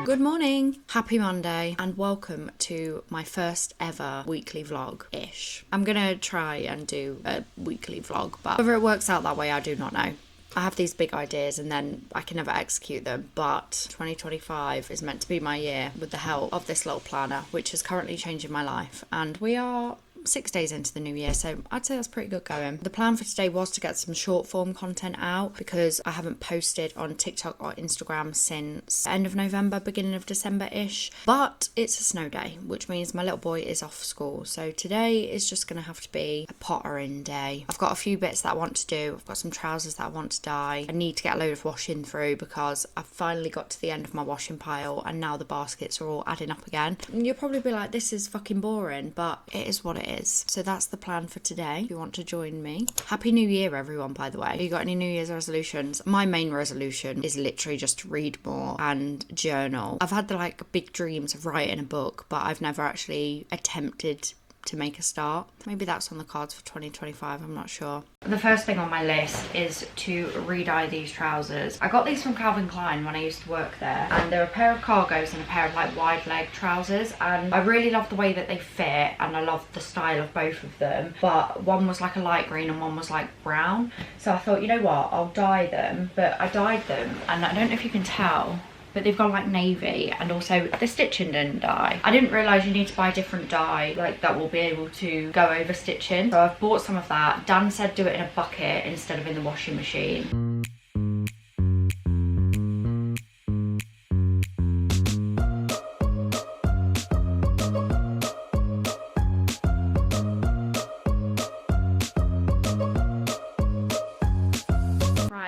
Good morning, happy Monday, and welcome to my first ever weekly vlog-ish. I'm gonna try and do a weekly vlog, but whether it works out that way, I do not know. I have these big ideas and then I can never execute them, but 2025 is meant to be my year with the help of this little planner, which is currently changing my life, and we are 6 days into the new year, so I'd say that's pretty good going. The plan for today was to get some short form content out because I haven't posted on TikTok or Instagram since end of November, beginning of December-ish, but it's a snow day, which means my little boy is off school, so today is just going to have to be a pottering day. I've got a few bits that I want to do. I've got some trousers that I want to dye. I need to get a load of washing through because I've finally got to the end of my washing pile and now the baskets are all adding up again. And you'll probably be like, this is fucking boring, but it is what it is. So that's the plan for today. If you want to join me. Happy New Year, everyone, by the way. Have you got any New Year's resolutions? My main resolution is literally just to read more and journal. I've had the big dreams of writing a book, but I've never actually attempted to make a start. Maybe that's on the cards for 2025, I'm not sure. The first thing on my list is to re-dye these trousers. I got these from Calvin Klein when I used to work there, and they're a pair of cargos and a pair of wide leg trousers, and I really love the way that they fit and I love the style of both of them, but one was like a light green and one was like brown, so I thought, you know what, I'll dye them. But I dyed them and I don't know if you can tell, but they've got like navy, and also the stitching didn't dye. I didn't realise you need to buy a different dye that will be able to go over stitching, so I've bought some of that. Dan said do it in a bucket instead of in the washing machine.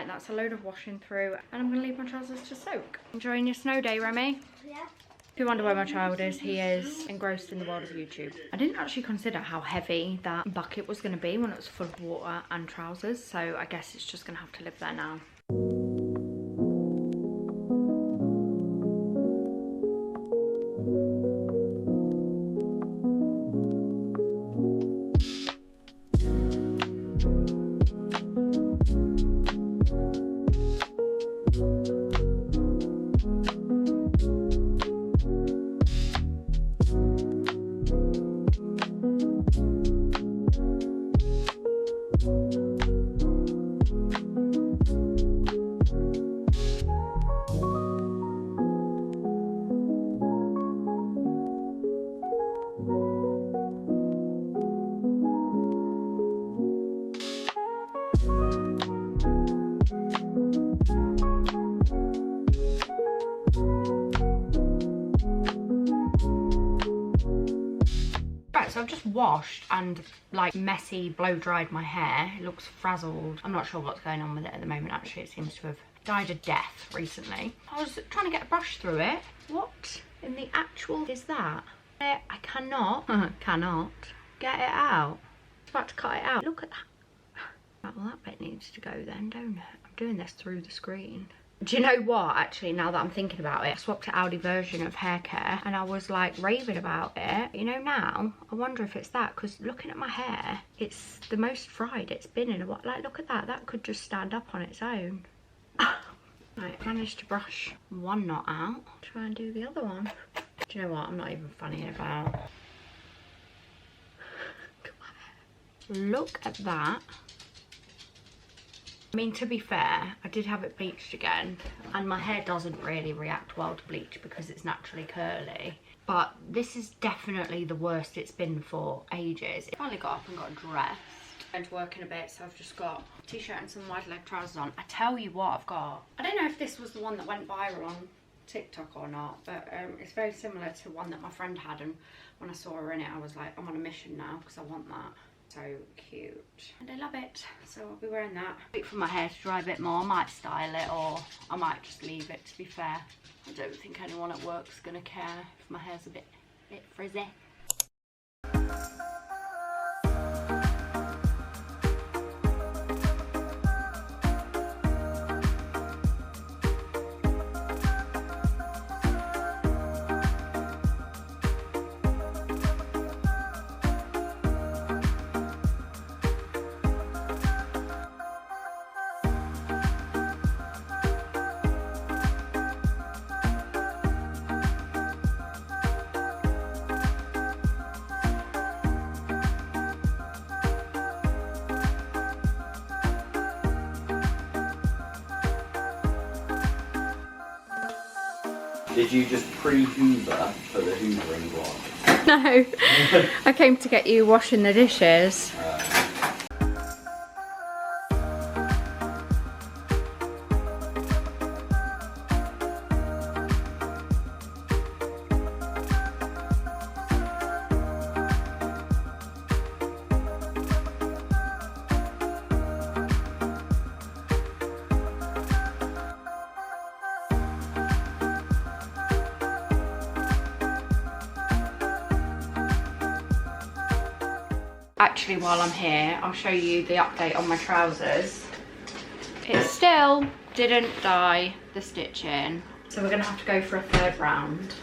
That's a load of washing through, and I'm going to leave my trousers to soak. Enjoying your snow day, Remy? Yeah. If you wonder where my child is, he is engrossed in the world of YouTube. I didn't actually consider how heavy that bucket was going to be when it was full of water and trousers, so I guess it's just going to have to live there now. So I've just washed and messy blow dried my hair. It looks frazzled. I'm not sure what's going on with it at the moment. Actually, it seems to have died a death recently. I was trying to get a brush through it. What in the actual is that? I cannot get it out. I'm about to cut it out. Look at that. Right, well, that bit needs to go then, don't it? I'm doing this through the screen. Do you know what, actually, now that I'm thinking about it, I swapped to Audi version of hair care and I was raving about it. You know, now I wonder if it's that, because looking at my hair, it's the most fried it's been in a while. Look at that, that could just stand up on its own. Right, managed to brush one knot out. Try and do the other one. Do you know what, I'm not even funny about. Look at that. I mean, to be fair, I did have it bleached again, and my hair doesn't really react well to bleach because it's naturally curly. But this is definitely the worst it's been for ages. I finally got up and got dressed. I'm going to work in a bit, so I've just got a t-shirt and some wide leg trousers on. I tell you what I've got. I don't know if this was the one that went viral on TikTok or not, but it's very similar to one that my friend had, and when I saw her in it, I was like, I'm on a mission now because I want that. So cute, and I love it, so I'll be wearing that. Wait for my hair to dry a bit more. I might style it, or I might just leave it, to be fair. I don't think anyone at work's gonna care if my hair's a bit frizzy. Did you just pre-hoover for the hoovering vlog? No, I came to get you washing the dishes. Actually, while I'm here, I'll show you the update on my trousers. It still didn't dye the stitching, so we're gonna have to go for a third round.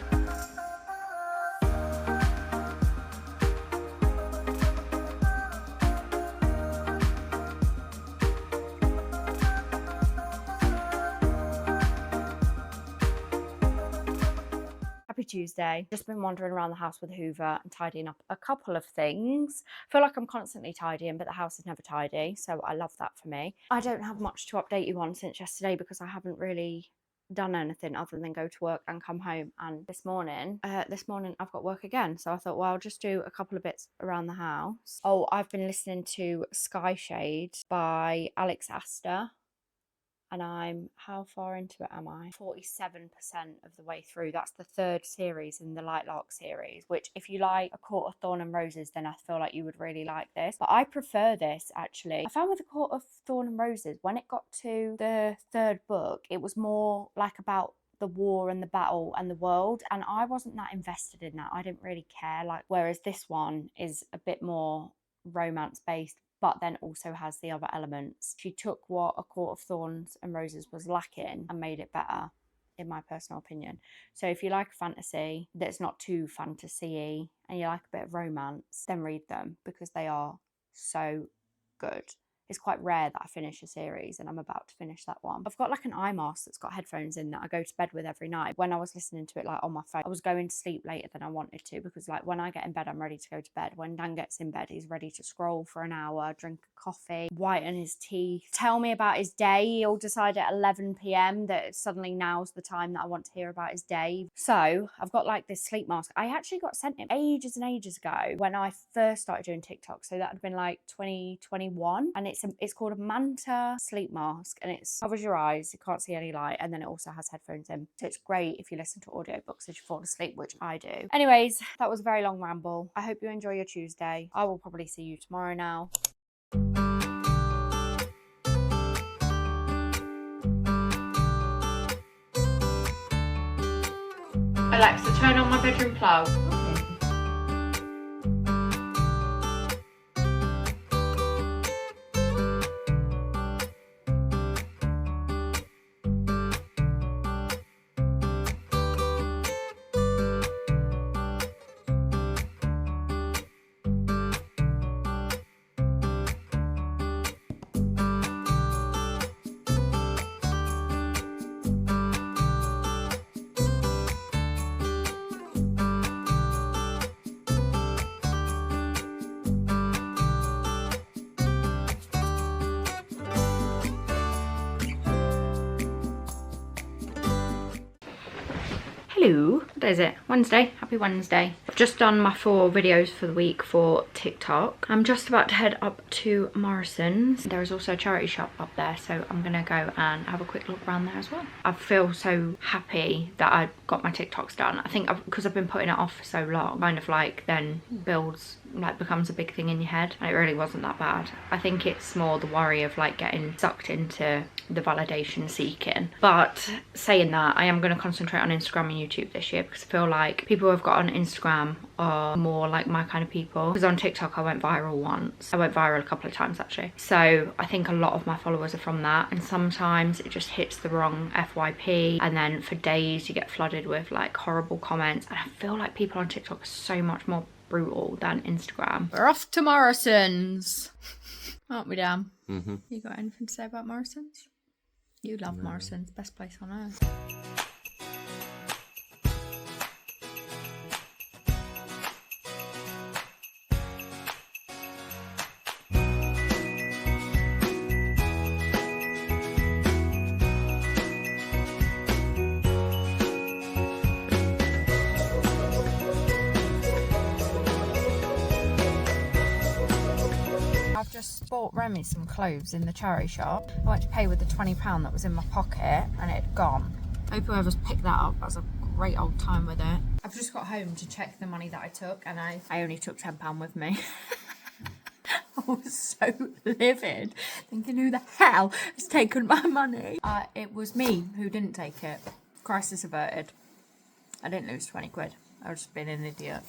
Happy Tuesday. Just been wandering around the house with a hoover and tidying up a couple of things. I feel like I'm constantly tidying, but the house is never tidy, so I love that for me. I don't have much to update you on since yesterday because I haven't really done anything other than go to work and come home. And this morning I've got work again, so I thought, well, I'll just do a couple of bits around the house. Oh, I've been listening to Sky Shade by Alex Astor. And I'm, how far into it am I? 47% of the way through. That's the third series in the Lightlark series, which if you like A Court of Thorn and Roses, then I feel like you would really like this. But I prefer this, actually. I found with A Court of Thorn and Roses, when it got to the third book, it was more like about the war and the battle and the world, and I wasn't that invested in that. I didn't really care, like, whereas this one is a bit more romance based, but then also has the other elements. She took what A Court of Thorns and Roses was lacking and made it better, in my personal opinion. So if you like a fantasy that's not too fantasy-y and you like a bit of romance, then read them because they are so good. It's quite rare that I finish a series, and I'm about to finish that one. I've got like an eye mask that's got headphones in that I go to bed with every night. When I was listening to it like on my phone, I was going to sleep later than I wanted to, because like when I get in bed, I'm ready to go to bed. When Dan gets in bed, he's ready to scroll for an hour, drink a coffee, whiten his teeth, tell me about his day. He'll decide at 11 p.m. that suddenly now's the time that I want to hear about his day. So I've got like this sleep mask. I actually got sent it ages and ages ago when I first started doing TikTok. So that had been like 2021, and it's called a Manta sleep mask, and it covers your eyes, you can't see any light, and then it also has headphones in, so it's great if you listen to audiobooks as you fall asleep, which I do. Anyways, that was a very long ramble. I hope you enjoy your Tuesday. I will probably see you tomorrow now. Alexa, turn on my bedroom plug. Hello, what is it? Wednesday. Happy Wednesday. I've just done my 4 videos for the week for TikTok. I'm just about to head up to Morrison's. There is also a charity shop up there, so I'm gonna go and have a quick look around there as well. I feel so happy that I got my TikToks done. I think because I've been putting it off for so long, kind of like then becomes a big thing in your head, and it really wasn't that bad. I think it's more the worry of like getting sucked into the validation seeking. But saying that, I am going to concentrate on Instagram and YouTube this year, because I feel like people who have got on Instagram are more like my kind of people. Because on TikTok I went viral once. I went viral a couple of times actually. So I think a lot of my followers are from that, and sometimes it just hits the wrong FYP, and then for days you get flooded with like horrible comments, and I feel like people on TikTok are so much more brutal than Instagram. We're off to Morrison's, aren't we, Dan? Mm-hmm. You got anything to say about Morrison's? You love Morrison's, best place on earth. I've just bought Remy some clothes in the charity shop. I went to pay with the £20 that was in my pocket and it had gone. Hope whoever's picked that up has a great old time with it. I've just got home to check the money that I took and I only took £10 with me. I was so livid, thinking who the hell has taken my money? It was me who didn't take it. Crisis averted. I didn't lose 20 quid. I was just being an idiot.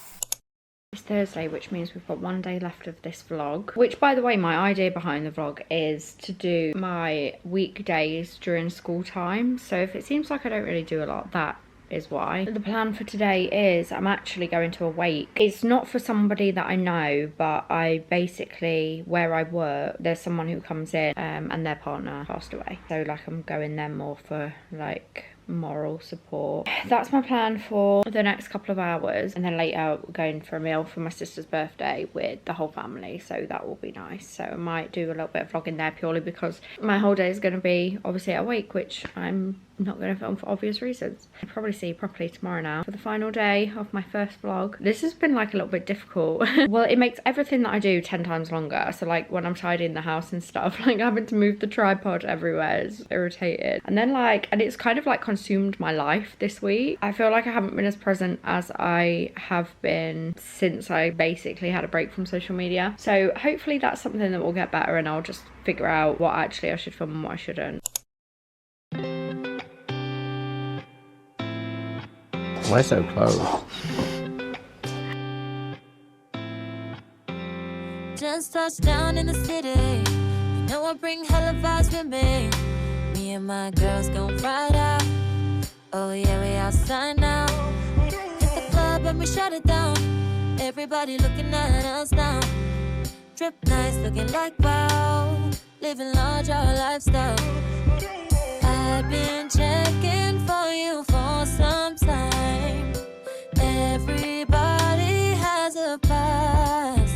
It's Thursday, which means we've got one day left of this vlog. Which, by the way, my idea behind the vlog is to do my weekdays during school time. So if it seems like I don't really do a lot, that is why. The plan for today is I'm actually going to a wake. It's not for somebody that I know, but I basically, where I work, there's someone who comes in and their partner passed away. So like I'm going there more for like moral support. That's my plan for the next couple of hours, and then later we're going for a meal for my sister's birthday with the whole family, so that will be nice. So I might do a little bit of vlogging there purely because my whole day is going to be obviously at a wake, which I'm not going to film for obvious reasons. I'll probably see you properly tomorrow now for the final day of my first vlog. This has been like a little bit difficult. Well, it makes everything that I do 10 times longer. So like when I'm tidying the house and stuff, like having to move the tripod everywhere is irritated. And then like, and it's kind of like consumed my life this week. I feel like I haven't been as present as I have been since I basically had a break from social media. So hopefully that's something that will get better and I'll just figure out what actually I should film and what I shouldn't. Why so close? Just touched down in the city. You know I bring hella vibes with me. Me and my girls gon' ride out. Oh yeah, we outside now. Hit the club and we shut it down. Everybody looking at us now. Trip nice, looking like wow. Living large, our lifestyle. I've been checking for you for some time. Everybody has a past.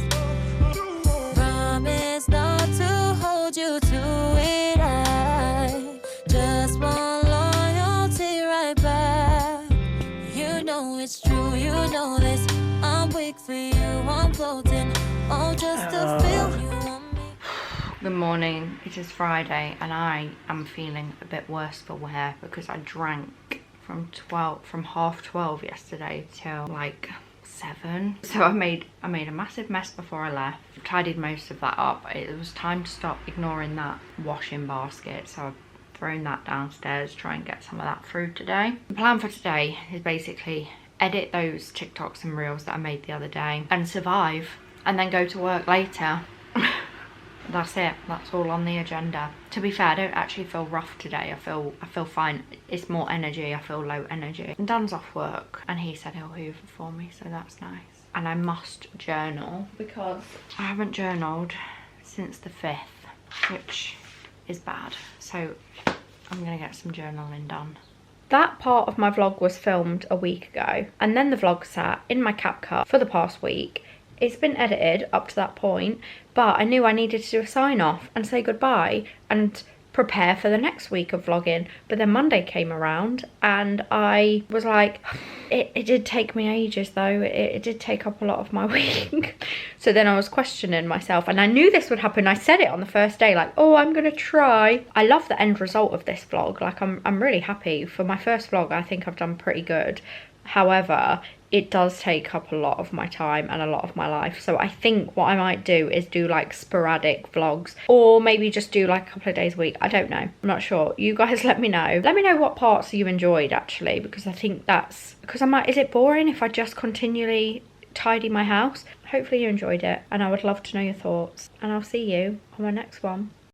Promise not to hold you to it. I just want loyalty right back. You know it's true, you know this. I'm weak for you, I'm floating. Oh, just to feel you on me. Good morning, it is Friday and I am feeling a bit worse for wear because I drank from 12:30 yesterday till like 7. So I made a massive mess before I left. Tidied most of that up. It was time to stop ignoring that washing basket, so I've thrown that downstairs, try and get some of that through today. The plan for today is basically edit those TikToks and reels that I made the other day and survive and then go to work later. That's it. That's all on the agenda. To be fair, I don't actually feel rough today. I feel fine. It's more energy. I feel low energy. And Dan's off work and he said he'll hoover for me, so that's nice. And I must journal because I haven't journaled since the 5th, which is bad. So I'm gonna get some journaling done. That part of my vlog was filmed a week ago, and then the vlog sat in my CapCut for the past week. It's been edited up to that point, but I knew I needed to do a sign off and say goodbye and prepare for the next week of vlogging. But then Monday came around and I was like, it did take me ages though. It did take up a lot of my week. So then I was questioning myself and I knew this would happen. I said it on the first day, like, oh, I'm gonna try. I love the end result of this vlog. Like I'm really happy. For my first vlog, I think I've done pretty good. However, it does take up a lot of my time and a lot of my life. So I think what I might do is do like sporadic vlogs or maybe just do like a couple of days a week. I don't know. I'm not sure. You guys let me know. Let me know what parts you enjoyed actually, because I think that's, because I'm like, is it boring if I just continually tidy my house? Hopefully you enjoyed it and I would love to know your thoughts and I'll see you on my next one.